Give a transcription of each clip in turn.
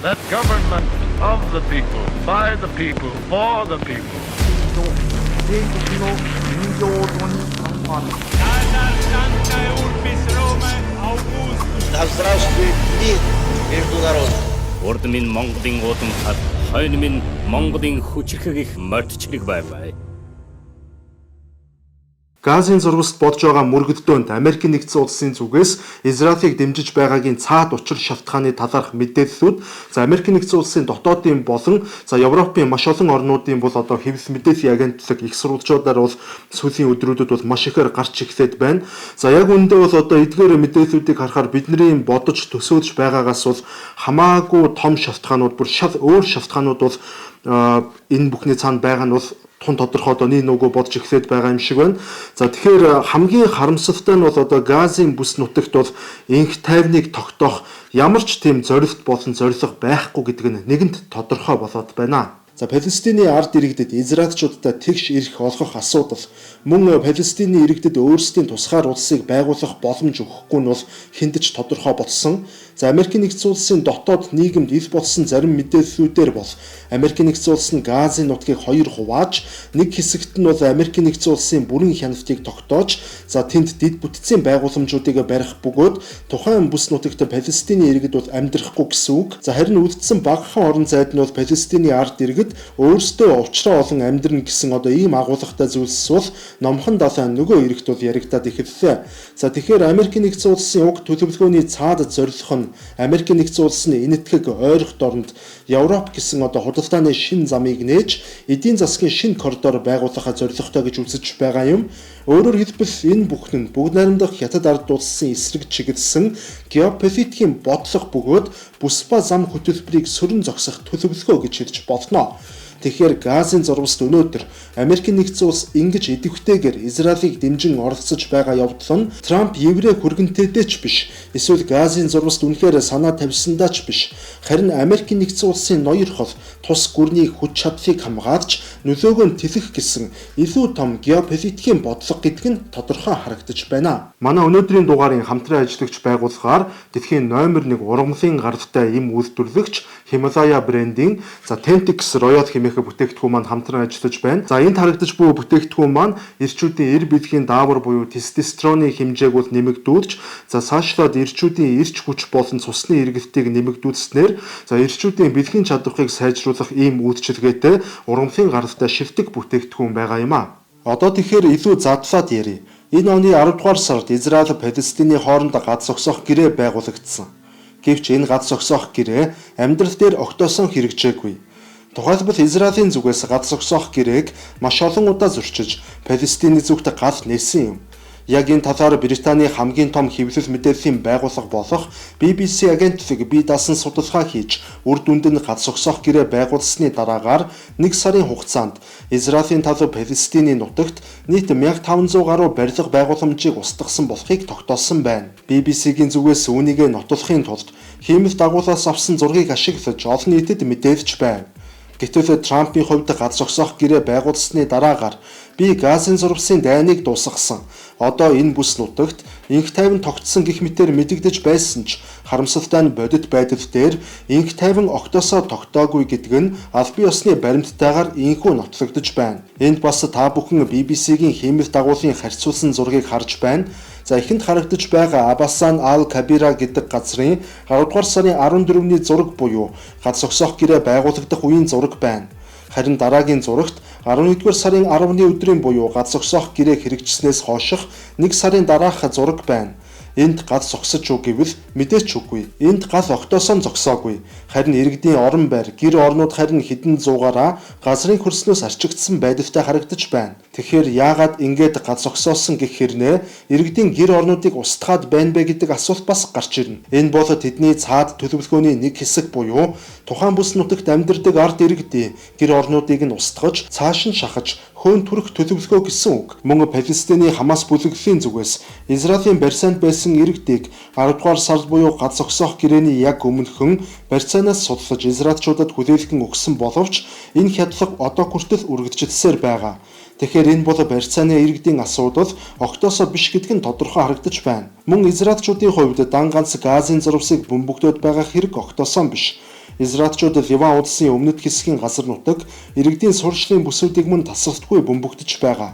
That government of the people, by the people, for the people. Да здравствует мир между народами. Урд минь Монголын уудам хад, хойно минь Монголын хүчрхэг их мордчлог байваа. Газын зурвалт бодж байгаа мөргөддөөнд Америк нэгдсэн улсын зүгээс Израилийг дэмжиж байгаагийн цаад учир шалтгааны талаарх мэдээллүүд Америк нэгдсэн улсын дотоодын болон Европын маш олон орнуудын бол одоо хэвлэл мэдээллийн агентлаг их сурвалжуудаар бол сүүлийн өдрүүдэд бол маш ихээр гарч эхлээд байна. Яг үүндээ бол одоо эдгээр мэдээллүүдийг харахаар бидний бодож төсөөлж байгаагаас бол хамаагүй том шалтгаанууд бүр шал өөр шалтгаанууд бол энэ бүхний цаана байгаа нь бол тун тодорхой одоо нэг нөгөө бодж эхлээд байгаа юм шиг байна. Тэгэхээр хамгийн харамсалтай нь бол одоо газын бүс нутагт бол инх тайвныг тогтоох ямар ч тийм зорилт болон зорилго байхгүй гэдэг нь нэгэнт тодорхой болоод байна. Палестины ард иргэдэд израильчуудтай тэгш ирэх олгох асуудал мөн Палестины иргэдэд өөрсдийн тусгаар улсыг байгуулах боломж өгөхгүй нь бол хэндэж тодорхой болсон. Америк нэгдсэн улсын дотоод нийгэмд ил болсон зарим мэдээллүүдээр бол Америк нэгдсэн улс нь Газын нутгийг хоёр хувааж нэг хэсэгт нь бол Америк нэгдсэн улсын бүрэн хяналтыг тогтоож тэнд дэд бүтцийн байгууламжуудыг барих бөгөөд тухайн бүс нутагт Палестины иргэд бол амьдрахгүй гэсэн үг. Харин үлдсэн багахан орон зайд нь бол Палестины ард иргэд өөрсдөө уучраа олон амьдрна гэсэн одоо ийм агуулгатай зүйлс бол номхон далайн нөгөө иргэд бол яригадад эхэллээ. Тэгэхээр Америк нэгдсэн улсын уг төлөвлөгөөний цаад зорилго нь Америк нэгдсэн улсын энэтхэг ойрох дорнд Европ гэсэн одоо худалдааны шин замыг нээж эдийн засгийн шин коридор байгуулахад зорилготой гэж үзэж байгаа юм. Өөрөөр хэлбэл энэ бүхэн нь бүгд найрамдах хятад ард улсын эсрэг чиглэсэн геополитикийн бодлого бөгөөд бүс ба зам хөтөлбөрийг сөрөн зогсох төлөвлөгөө гэж хэлж болно. Тэгэхээр Газын зурвалт өнөөдөр Америк нэгдсэн улс ингэж идэвхтэйгээр Израилийг дэмжин оролцож байгаа явдал нь Трамп еврей хүргэнтэйдээ ч биш, эсвэл Газын зурвалт үнэхээр санаа тавьсандаа ч биш. Харин Америк нэгдсэн улсын ноёр хол тус гүрний хүч чадлыг хамгаалж нөлөөгөө нь тэлэх гэсэн илүү том геополитикийн бодлого гэдэг нь тодорхой харагдаж байна. Манай өнөөдрийн дугаарын хамтран ажиллагч байгууллагаар дэлхийн номер 1 ургамлын гаралтай эм үйлдвэрлэгч Himalaya брендийн Tentix Royal хэмээх бүтээгдэхүүн маань хамтран ажиллаж байна. Энд харагдаж буй бүтээгдэхүүн маань эрчүүдийн эр бэлгийн даавар буюу тестостероны хэмжээг бол нэмэгдүүлж, цаашлаад эрчүүдийн эрч хүч болон цусны эргэлтийг нэмэгдүүлснээр эрчүүдийн бэлгийн чадварыг сайжруулах ийм үйлчилгээтэй ургамлын гаралтай шилдэг бүтээгдэхүүн байгаа юм а. Одоо тэгэхээр илүү задлаад ярив. Энэ оны 10 дугаар сард Израиль Палестины хооронд гац зогсоох гэрээ байгуулагдсан. Гэвч энэ гац зогсоох гэрээ амьдрал дээр огтоосон хэрэгжээгүй. Тухайлбал Израилийн зүгээс гац зогсоох гэрээг маш олон удаа зөрчиж Палестины зүгт гал нээсэн юм. Яг энэ талаар Британий хамгийн том хэвлэл мэдээллийн байгууллага болох BBC агентлаг бие даасан судалгаа хийж үр дүнд нь гац зогсоох гэрээ байгуулсны дараагаар 1 сарын хугацаанд Израилийн тал Палестины нутагт нийт 1500 гаруй барилга байгууламжийг устгасан болохыг тогтоосон байна. BBC-гийн зүгээс үүнийг нотолохын тулд хиймэл дагуулаас авсан зургийг ашиглаж олон нийтэд мэдээлж байна. Гэтэл Трампын хувьд гац зогсоох гэрээ байгуулсны дараагаар би Газын зурвалын дайныг дуусгасан. Одоо энэ бүс нутагт инх тайван тогтсон гэх мэтээр мэдэгдэж байсан ч харамсалтай нь бодит байдал дээр инх тайван октосоо тогтоогүй гэдэг нь аль бие усны баримттайгаар инхүү нотлогдож байна. Энд бас та бүхэн BBC-гийн хиймэл дагуулын харьцуулсан зургийг харж байна. Ихэнд харагдаж байгаа Абасан Ал-Кабира гэдэг газрын 10 дугаар сарын 14-ний зураг буюу гац зогсоох гэрээ байгуулагдах үеийн зураг байна. Харин дараагийн зурагт 11-р сарын 10-ны өдрийн буюу гац зогсоох гэрээ хэрэгжснээс хойших 1 сарын дараах зураг байна. Энд гац зогсож уу гэвэл мэдээч үгүй. Энд гал октоосон зогсоогүй. Харин иргэдийн орон байр, гэр орнууд харин хэдэн зуугаараа газрын хөрснөөс арчигдсан байдалтай харагдаж байна. Тэгэхээр яагаад ингээд гац зогсоосон гэх хэрнээ иргэдийн гэр орнуудыг устгаад байна бэ гэдэг асуулт бас гарч ирнэ. Энэ бол тэдний цаад төлөвлөгөөний нэг хэсэг буюу тухайн бүс нутагт амьдардаг ард иргэдийн гэр орнуудыг нь устгаж, цааш нь шахаж хөөн түрэх төлөвлөгөө гэсэн үг. Мөн Палестины Хамас бүлэглэлийн зүгээс Израилийн барьцаанд байсан иргэдийг 10 дугаар сард буюу гац зогсоох гэрээний яг өмнөхөн барьцаанаас судлаж израильчуудад хүлээлгэн өгсөн боловч энэ хядлага одоо хүртэл үргэлжилсээр байгаа. Тэгэхээр энэ бол барьцааны иргэдийн асуудал октосоо биш гэдг нь тодорхой харагдаж байна. Мөн израильчуудын хувьд дан ганц Газын зурвалыг бөмбөгдөөд байгаа хэрэг октосон биш. Израильчууд Ливан улсын өмнөд хэсгийн газар нутаг иргэдийн сурчлын бүсүүдийг мөн тасалдахгүй бөмбөгдөж байгаа.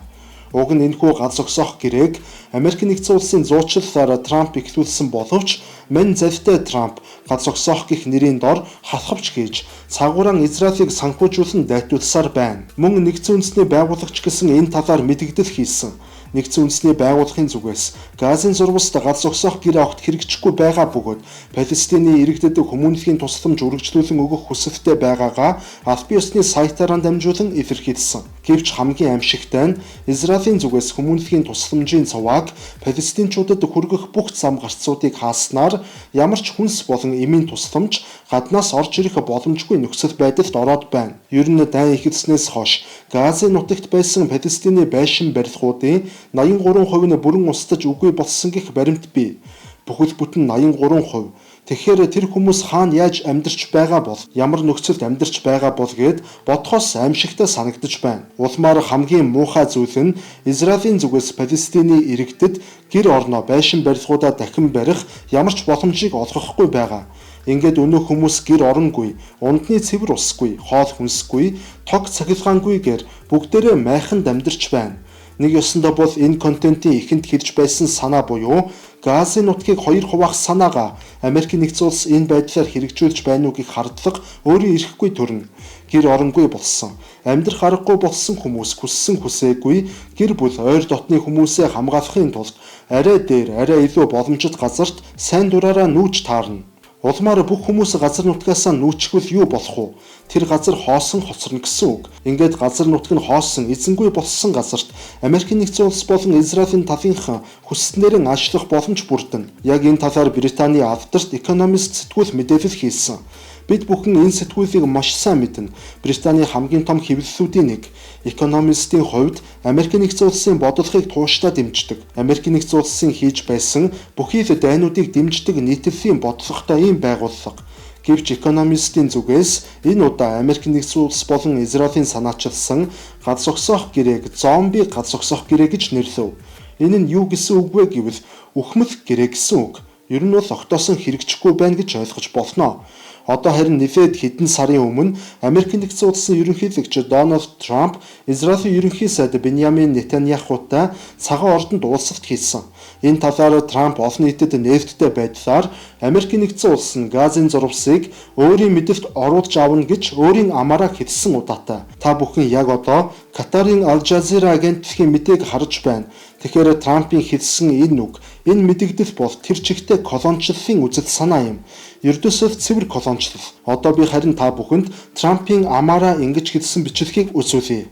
Уг нь энэхүү галз зогсоох гэрээг Америк нэгдсэн улсын зуучлалаар Трамп ихлүүлсэн боловч мань залтай Трамп галз зогсоох гэх нэрийн дор халахвч хийж цагууран Израилийг санхүүжүүлэн дайтуулсаар байна. Мөн нэгдсэн үндэсний байгуулагч гэсэн энэ талаар мэдэгдэл хийсэн. Нэгдсэн үндэсний байгууллагын зүгээс Газын зурвалт галз зогсоох гэр огт хэрэгжихгүй байгаа бөгөөд Палестины иргэдэд хүмүүнлэгийн тусламж үргэлжлүүлэн өгөх хүсэлтэй байгаагаа албан ёсны сайтаараа дамжуулан илэрхийлсэн. Гэвч хамгийн аимшигтай нь Израилийн зүгээс хүмүүнлэгийн тусламжийн цавааг палестинчуудад хүргэх бүх зам гарцуудыг хааснаар ямар ч хүнс болон эмийн тусламж гаднаас орж ирэх боломжгүй нөхцөл байдалд ороод байна. Ер нь дайн эхэлснээс хойш Газын нутагт байсан Палестины байшин барилгуудын 83% нь бүрэн устдаж үгүй болсон гэх баримт бий. Бүхэл бүтэн 83%. Тэгэхээр тэр хүмүүс хаана яаж амьдарч байгаа бол, ямар нөхцөлд амьдарч байгаа бол гэд бодхоос аимшигтай санагдаж байна. Улмаар хамгийн муухай зүйл нь Израилийн зүгээс Палестины иргэдэд гэр орноо байшин барилгуудаа дахин барих ямар ч боломжийг олгохгүй байгаа. Ингээд өнөө хүмүүс гэр оронгүй, ундны цэвэр усгүй, хоол хүнсгүй, тог цахилгаангүйгээр бүгдээрээ майханд амьдарч байна. Нэг ёсондоо бол энэ контентын ихэнд хэлж байсан санаа буюу Газын нутгийг хоёр хуваах санаагаа Америк нэгдсэн улс энэ байдлаар хэрэгжүүлж байна уу гэх хардлага өөрөө ирэхгүй төрнө. Гэр оронгүй болсон, амьдрах аргагүй болсон хүмүүс хүссэн хүсээгүй гэр бүл ойр дотны хүмүүсээ хамгаалахын тулд арай дээр арай илүү боломжит газарт сайн дураараа нүүж таарна. Улмаар бүх хүмүүс газар нутгаасаа нүүчихвэл юу болох вэ? Тэр газар хоосон хоцорно гэсэн үг. Ингээд газар нутг нь хоосон, эзэнгүй болсон газарт Америк нэгдсэн улс болон Израилийн талынхан хүсснээрэн ажиллах боломж бүрдэнэ. Яг энэ талаар Британий алдарт Economist сэтгүүл мэдээлэл хийсэн. Бид бүхэн энэ сэтгүүлийг маш сайн мэднэ. Британий хамгийн том хэвлэлүүдийн нэг. Economist-ийн хувьд Америк нэгдсэн улсын бодлогыг тууштай дэмждэг. Америк нэгдсэн улсын хийж байсан бүхий л дайнуудыг дэмждэг нийтлэлийн бодлоготой ийм байгууллага. Гэвч Economist-ийн зүгээс энэ удаа Америк нэгдсэн улс болон Израилийн санаачилсан галз зогсоох гэрээг зомби галз зогсоох гэрээ гэж нэрлэв. Энэ нь юу гэсэн үг вэ гэвэл үхмэл гэрээ гэсэн үг. Ер нь бол огтоосон хэрэгжихгүй байна гэж ойлгож болно. Одоо харин нэлээд хэдэн сарын өмнө Америк нэгдсэн улсын ерөнхийлөгч Дональд Трамп Израилийн ерөнхий сайд Беньямин Нетаньяхутай цагаан ордонд уулзалт хийсэн. Энэ талаар Трамп олон нийтэд нээлттэй байдлаар Америк нэгдсэн улс нь Газын зурвасыг өөрийн мэдэлд оруулж авна гэж өөрийн амаараа хэлсэн удаатай. Та бүхэн яг одоо Катарын Al Jazeera агентлагийн мэдээг харж байна. Тэгэхээр Трампын хэлсэн энэ үг, энэ мэдэгдэл бол тэр чигтээ колоничлалын үзэл санаа юм. Ердөөсөө цэвэр колоничлал. Одоо би харин та бүхэнд Трампын амаараа ингэж хэлсэн бичлэгийг үзүүлье.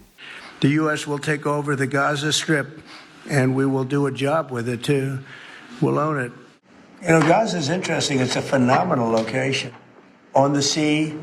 The US will take over the Gaza Strip and we will do a job with it too. We'll own it. You know, Gaza is interesting. It's a phenomenal location. On the sea,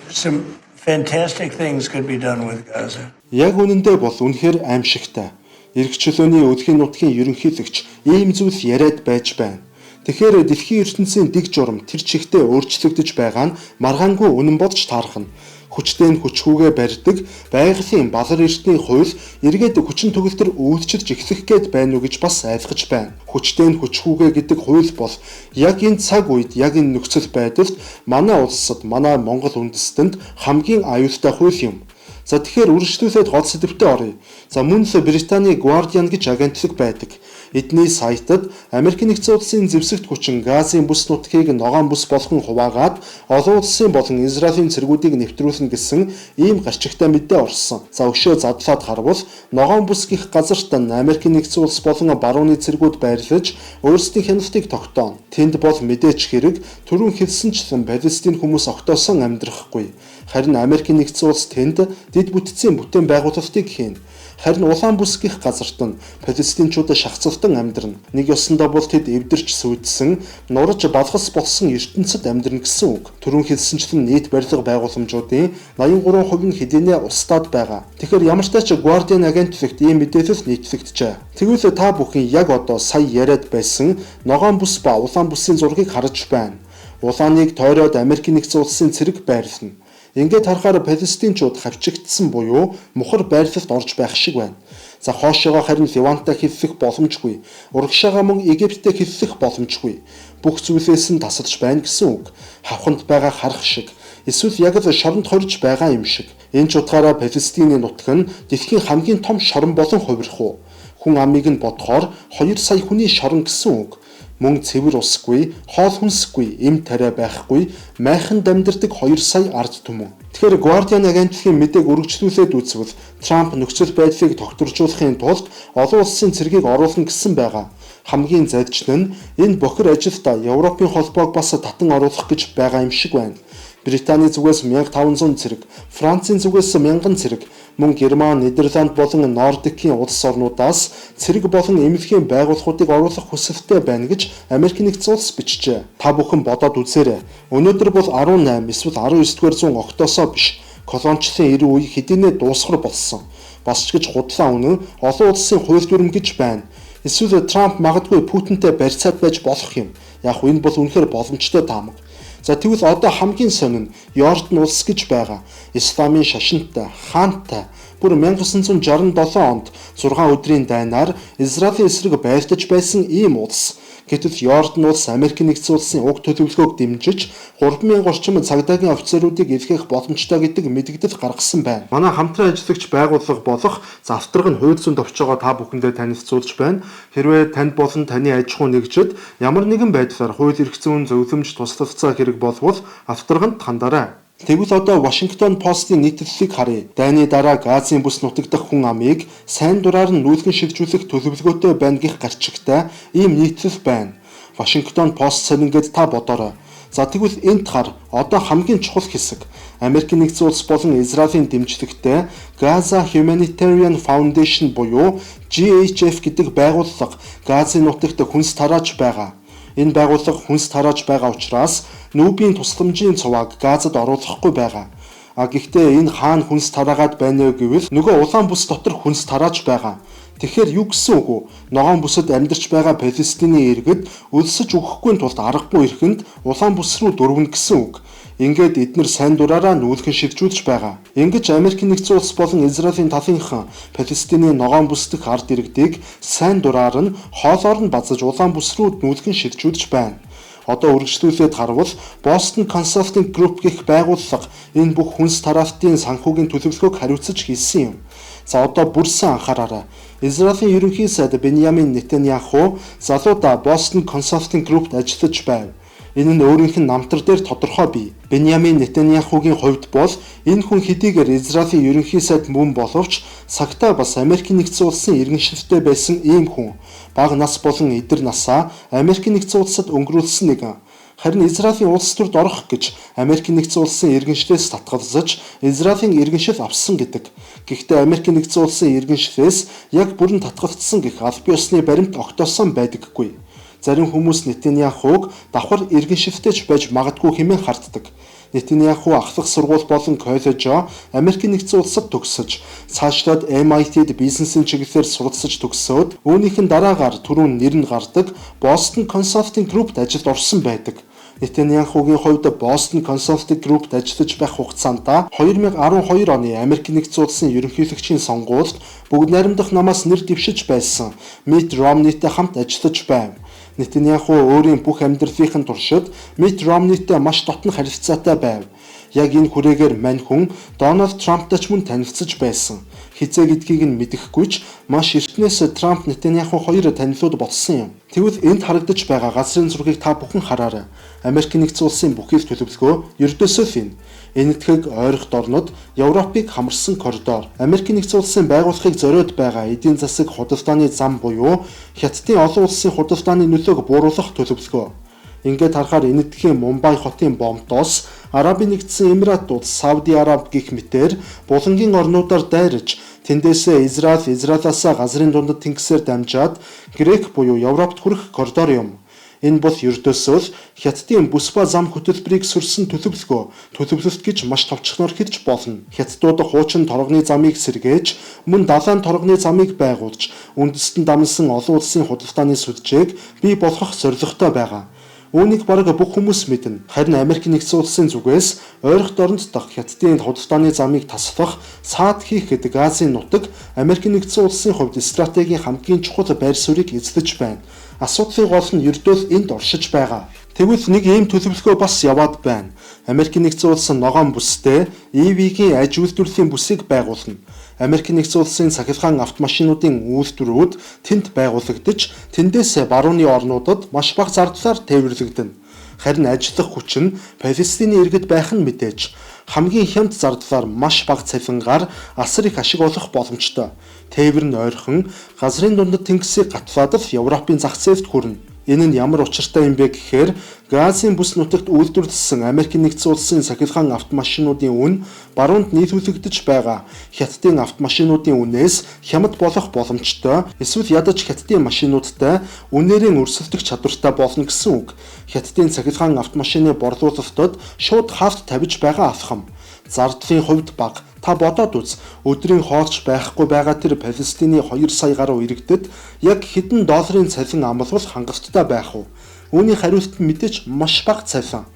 some fantastic things could be done with Gaza. Яг үнэндээ бол үнэхээр аимшигтай. Ирэх чөлөөний өдгийн нутгийн ерөнхийлөгч ийм зүйл яриад байж байна. Тэгэхээр дэлхийн ертөнцийн дэг журам тэр чигтээ өөрчлөгдөж байгаа нь маргаангүй үнэн бодж таарах нь. Хүчтэй нь хүчгүйгээ барьдаг байгалийн балар эртний хууль эргээд хүчин төгөлтөр үйлчилж эхлэх гээд байна уу гэж бас айлгаж байна. Хүчтэй нь хүчгүйгээ гэдэг хууль бол яг энэ цаг үед яг энэ нөхцөл байдалд манай улсад, манай Монгол үндэстэнд хамгийн аюултай хууль юм. За тэгэхээр үргэлжлүүлээд гол сэдвтэ оръё. За мөн л Британий Guardian гэж агентлаг байдаг. Эдний сайтад Америк нэгдсэн улсын зэвсэгт хүчин Газын бүс нутгийг ногоон бүс болгон хуваагаад олон улсын болон Израилийн цэргүүдийг нэвтрүүлнэ гэсэн ийм гарчигтай мэдээ орсон. За өшөө задлаад харвал ногоон бүс гэх газарт Америк нэгдсэн улс болон барууны цэргүүд байрлаж өөрсдийн хяналтыг тогтооно. Тэнд бол мэдээч хэрэг түрүүн хэлсэнчлэн Палестин хүмүүс огтоосон амьдрахгүй. Харин Америк нэгдсэн улс тэнд дэд бүтцийн бүтээн байгуулалтыг хийнэ. Харин улаан бүс гэх газарт нь палестинчууд шахацлтан амьдрна. Нэг ёсондоо бол тэд эвдэрч сүйдсэн, нурж балгас болсон ертөнцид амьдрна гэсэн үг. Түрүүн хэлсэнчлэн нийт барилга байгууламжуудын 83% нь хэдийнэ устдаад байгаа. Тэгэхээр ямар ч тач Guardian агентлагт ийм мэдээлэл нийтлэгдэжээ. Тэгвэл та бүхэн яг одоо сая яриад байсан ногоон бүс ба улаан бүсийн зургийг харж байна. Улааныг тойроод Америк нэгдсэн улсын цэрэг байрлана. Ингээд харахаар палестинчууд хавчигдсан буюу мухар байрлалд орж байх шиг байна. За хоошоогоо харин Ливантай хэллэх боломжгүй. Урагшаага мөн Египттэй хэллэх боломжгүй. Бүх зүйлээс нь тасалж байна гэсэн үг. Хавханд байгаа харах шиг. Эсвэл яг л шоронд хорж байгаа юм шиг. Энэ ч утгаараа Палестины нутаг нь дэлхийн хамгийн том шорон болон хувирах уу? Хүн амыг нь бодохоор 2 сая хүний шорон гэсэн үг. Мөн цэвэр усгүй, хоол хүнсгүй, эм тариа байхгүй, майханд амьдардаг 2 сая ард түмэн. Тэгэхээр Guardian агентлагийн мэдээг үргэлжлүүлээд үзвэл Трамп нөхцөл байдлыг тогтворжуулахын тулд олон улсын цэргийг оруулна гэсэн байгаа. Хамгийн зарчил нь энэ бохир ажилд Европын холбоог бас татан оруулах гэж байгаа юм шиг байна. Британий зүгээс 1500 цэрэг, Францын зүгээс 1000 цэрэг, мөн Герман, Нидерланд болон Нордикийн улс орнуудаас цэрэг болон эмнэлгийн байгууллагуудыг оруулах хүсэлтэй байна гэж Америк нэгдсэн улс бичжээ. Та бүхэн бодоод үзээрэй. Өнөөдөр бол 18 эсвэл 19-р зуун октоосоо биш. Колоничлын эрүү үе хэдийнэ дуусгар болсон. Бас ч гэж худлаа үнэн олон улсын хууль дүрм гэж байна. Эсвэл Трамп магадгүй Путинтэй барьцаад байж болох юм. Яг энэ бол үнэхээр боломжтой таамаг. За тэгвэл одоо хамгийн сонин нь Йордан улс гэж байгаа. Исламын шашинтай, хаантай бүр 1967 онд 6 өдрийн дайнаар Израилийн эсрэг байлдаж байсан ийм улс. Гэтэл Йордан улс Америк нэгдсэн улсын уг төлөвлөгөөг дэмжиж 3000 орчим цагдаагийн офицеруудыг илгээх боломжтой гэдэг мэдэгдэл гаргасан байна. Манай хамтран ажиллагч байгууллага болох завтраг нь хууль зүйн товч байгаа та бүхэндээ танилцуулж байна. Хэрвээ танд болон таны аж ахуй нэгжид ямар нэгэн байдлаар хууль эрх зүйн зөвлөмж туслалцаа хэрэг болвол авторганд хандаарай. Тэгвэл одоо Washington Post-ийн нийтлэлийг харъя. Дайны дараа Газын бүс нутагдах хүн амыг сайн дураар нь нүүлгэн шилжүүлэх төлөвлөгөөтэй байна гэх гарчигтай ийм нийтлэл байна. Washington Post сонингээд та бодоорой. За тэгвэл энд хар одоо хамгийн чухал хэсэг. Америк нэгдсэн улс болон Израилийн дэмжлэгтэй Gaza Humanitarian Foundation буюу GHF гэдэг байгууллага Газын нутагт хүнс тарааж байгаа. Энэ байгууллага хүнс тарааж байгаа учраас нүүбийн тусламжийн цуваг Газад оруулахгүй байгаа. Гэхдээ энэ хаана хүнс тараагаад байна вэ гэвэл нөгөө улаан бүс дотор хүнс тарааж байгаа. Тэгэхээр юу гэсэн үг вэ? Ногоон бүсэд амьдарч байгаа Палестины иргэд өлсөж өгөхгүй тулд аргагүй ирэхэнд улаан бүс рүү дөрвөн гэсэн үг. Ингээд эдгээр сайн дураараа нүүлгэн шилжүүлж байгаа. Ингэж Америк нэгдсэн улс болон Израилийн талынхан Палестины ногоон бүс дэх ард иргэдийг сайн дураар нь хоолоор нь базаж улаан бүс рүү нүүлгэн шилжүүлж байна. Одоо үргэлжлүүлээд харвал Boston Consulting Group гэх байгууллага энэ бүх хүнс тараалтын санхүүгийн төлөвлөгөөг хариуцаж хийсэн юм. За одоо бүрсэн анхаараарай. Израилийн ерөнхий сайд Беньямин Нетаньяху залуудаа Boston Consulting Group-т ажиллаж байв. Энэ нь өөрийнх нь намтар дээр тодорхой бий. Беньямин Нетаньяхугийн хувьд бол энэ хүн хэдийгээр Израилийн ерөнхий сайд мөн боловч цагтаа бас Америк нэгдсэн улсын иргэншилтэй байсан ийм хүн. Бага нас болон эдэр насаа Америк нэгдсэн улсад өнгөрүүлсэн нэгэн. Харин Израилийн улс төрд орох гэж Америк нэгдсэн улсын иргэншлээс татгалзаж Израилийн иргэншил авсан гэдэг. Гэхдээ Америк нэгдсэн улсын иргэншлээс яг бүрэн татгалцсан гэх аль биесны баримт огтоосон байдаггүй. Зарим хүмүүс Нетаньяхуг давхар иргэншилтэйч байж магадгүй хэмээн харддаг. Нетаньяху ахлах сургууль болон коллежоо Америк нэгдсэн улсад төгсөж, цаашлаад MIT-д бизнесийн чиглэлээр суралцж төгсөөд, үүнийхэн дараагаар түрүүн нэр нь гардаг Boston Consulting Group-т ажилд орсон байдаг. Нетаньяхугийн хувьд Boston Consulting Group-т ажиллаж байх хугацаанд 2012 оны Америк нэгдсэн улсын ерөнхийлөгчийн сонгуульд бүгд найрамдах намаас нэр дэвшиж байсан Mitt Romney-тэй хамт ажиллаж байв. Нетаньяху өөрийн бүх амьдралын туршид Mitt Romney-тэй маш дотн харилцаатай байв. Яг энэ хүрээгээр мань хүн Дональд Трамптай ч мөн танилцж байсан. Хизээ гэдгийг нь мэдэхгүй ч маш эртнээс Трамп Нетаньяху хоёр танилуд болсон юм. Тэгвэл энд харагдаж байгаа газрын зургийг та бүхэн хараарай. Америк нэгдсэн улсын бүхэл төлөвлөгөө ердөөсөө л энэ. Энэтхэг ойролт орнод Европыг хамарсан коридор. Америк нэгдсэн улсын байгууллагыг зориод байгаа эдийн засаг худалдааны зам буюу Хятадын олон улсын худалдааны нөлөөг бууруулах төлөвлөгөө. Ингээд харахаар энэтхэгийн Мумбай хотын бомтоос Арабын нэгдсэн Эмиратууд, Сауди Араб гэх мэтээр булангийн орнуудаар дайрж тэндээсээ Израилаас газрын дундад тэнгисээр дамжаад Грек буюу Европт хүрэх коридор юм. Энэ бол ердөөсөө л Хятадын бүс ба зам хөтөлбөрийг сөрсөн төлөвлөлт гэж маш товчхоноор хэлж болно. Хятадууд хуучин торгоны замыг сэргээж, мөн далайн торгоны замыг байгуулж, үндэстэн дамсан олон улсын худалдааны сүлжээг бий болгох зорилготой байгаа. Үүнийг бараг бүх хүмүүс мэднэ. Харин Америк нэгдсэн улсын зүгээс ойролт оронд дах Хятадын худалдааны замыг таслах, саад хийх гэдэг Азийн нутаг Америк нэгдсэн улсын хувьд стратегийн хамгийн чухал байр суурийг эзлэж байна. Асуудлын гол нь ердөө энд оршиж байгаа. Тэгвэл нэг ийм төлөвлөгөө бас яваад байна. Америкийн нэгдсэн улс ногоон бүстэй EV-гийн аж үйлдвэрлэлийн бүсийг байгуулна. Америкийн нэгдсэн улсын цахилгаан автомашинуудын үйлдвэрүүд тэнд байгуулагдаж, тэндээс барууны орнуудад маш бага зардлаар тээвэрлэгдэнэ. Харин ажиллах хүч нь Палестины иргэд байх нь мэдээж хамгийн хямд зардлаар маш бага цалингаар асар их ашиг олох боломжтой. Тээвэр нь ойрхон газрын дундад тэнгисийг гатлаад Европын зах зээлд хүрнэ. Энэ нь ямар учиртай юм бэ гэхээр Газын бүс нутагт үйлдвэрлэсэн Америкийн нэгдсэн улсын цахилгаан автомашинуудын үн баруунд нийлүүлэгдэж байгаа хятадын автомашинуудын үнээс хямд болох боломжтой. Эсвэл ядаж хятадын машинуудтай үнээрээ өрсөлдөх чадвартай болно гэсэн үг. Хятадын цахилгаан автомашины борлуулалтад шууд хавт тавьж байгаа алхам. Зардлын хувьд бага. Та бодоод үз. Өдрийн хоолч байхгүй байгаа тэр Палестины 2 сая гаруй иргэдэд яг хэдэн долларын цалин амлах хангалттай байх вэ? Үүний хариулт нь мэдээж маш бага цалин.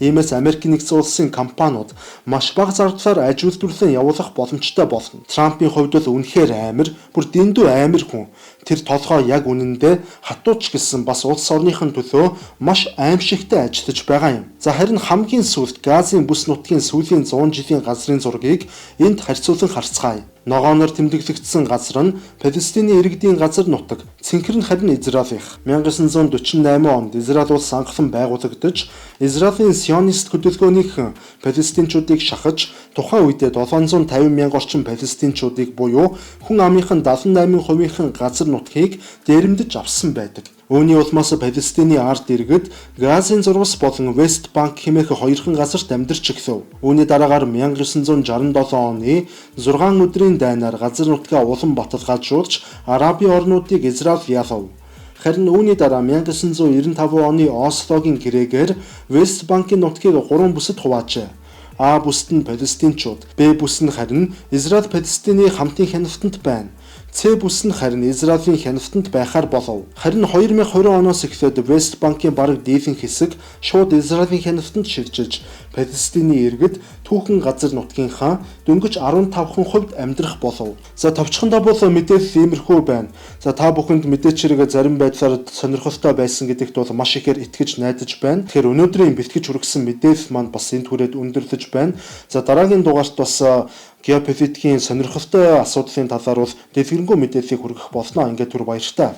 Иймээс Америкийн нэгдсэн улсын компаниуд маш бага зардлаар аж үйлдвэрлэлээ явуулах боломжтой болно. Трампын хувьд бол үнэхээр амар, бүр дэндүү амар хүн. Тэр толгой яг үнэндээ хатууч гэсэн бас улс орныхын төлөө маш аимшигтай ажиллаж байгаа юм. За харин хамгийн сүүлд Газын бүс нутгийн сүүлийн 100 жилийн газрын зургийг энд харьцуулан харцгаая. Ногооноор тэмдэглэгдсэн газар нь Палестины иргэдийн газар нутаг. Цэнхэр нь харин Израилийнх. 1948 онд Израиль улс анхлан байгуулагдаж, Израилийн сионист хөдөлгөөнийхэн палестинчуудыг шахаж, тухайн үедээ 750 мянга орчим палестинчуудыг буюу хүн амынхын 78%-ийн газар нутгийг дээрэмдэж авсан байдаг. Үүний улмаас Палестины ард иргэд Газын зурвас болон Вест Банк хэмээх хоёрхан газарт амьдарч эхлэв. Үүний дараагаар 1967 оны 6 өдрийн дайнаар газар нутгаа улам баталгаажуулж Арабын орнуудыг Израиль ялав. Харин үүний дараа 1995 оны Ослогийн гэрээгээр Вест Банкын нутгийг 3 бүсэд хуваажээ. А бүсэд нь Палестинчууд, Б бүс нь харин Израиль Палестины хамтын хяналтанд байна. С бүс нь харин Израилийн хяналтанд байхаар болов. Харин 2020 оноос эхлээд Вест Банкын бараг дийлэн хэсэг шууд Израилийн хяналтанд шилжиж, Палестины иргэд түүхэн газар нутгийнхаа дөнгөж 15% амьдрах болов. За товчхондоо бол мэдээлэл иймэрхүү байна. За та бүхэнд мэдээч хэрэг зарим байдлаар сонирхолтой байсан гэдэгт бол маш ихээр итгэж найдаж байна. Тэгэхээр өнөөдрийн бэлтгэж хүргэсэн мэдээлэл маань бас энд хүрээд өндөрлөж байна. За дараагийн дугаарт бас геополитикийн сонирхолтой асуудлын талаар бол дэлгэрэнгүй мэдээллийг хүргэх болно. Ингээд түр баяртай.